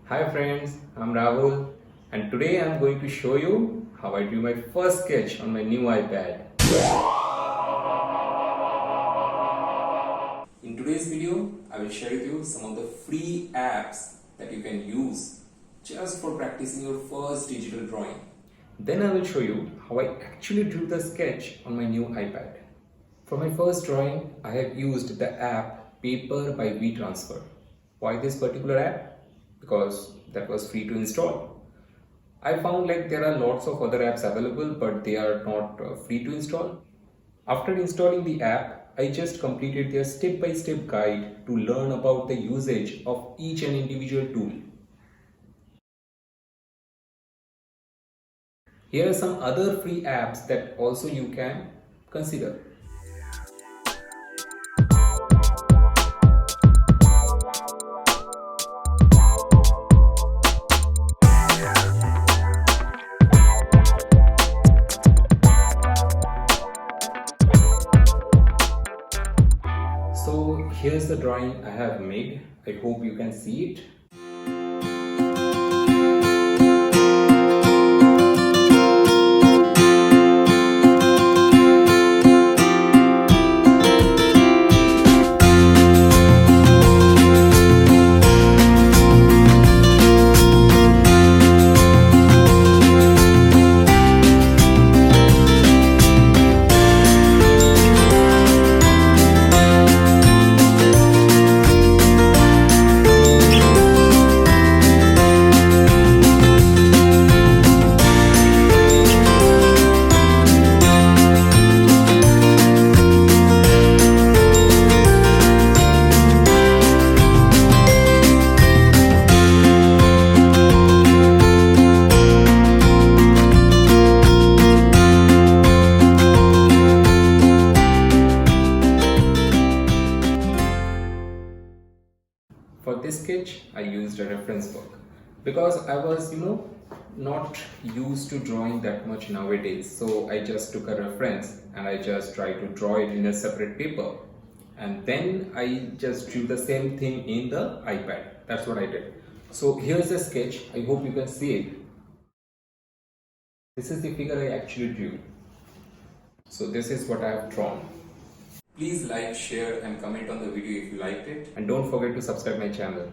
Hi friends, I'm Rahul and today I'm going to show you how I drew my first sketch on my new iPad. In today's video, I will share with you some of the free apps that you can use just for practicing your first digital drawing. Then I will show you how I actually drew the sketch on my new iPad. For my first drawing, I have used the app Paper by WeTransfer. Why this particular app? Because that was free to install. I found like there are lots of other apps available, but they are not free to install. After installing the app, I just completed their step-by-step guide to learn about the usage of each and individual tool. Here are some other free apps that also you can consider. So here's the drawing I have made. I hope you can see it. For this sketch, I used a reference book because I was, not used to drawing that much nowadays. So I just took a reference and I just tried to draw it in a separate paper. And then I just drew the same thing in the iPad. That's what I did. So here's the sketch. I hope you can see it. This is the figure I actually drew. So this is what I have drawn. Please like, share and comment on the video if you liked it. And don't forget to subscribe my channel.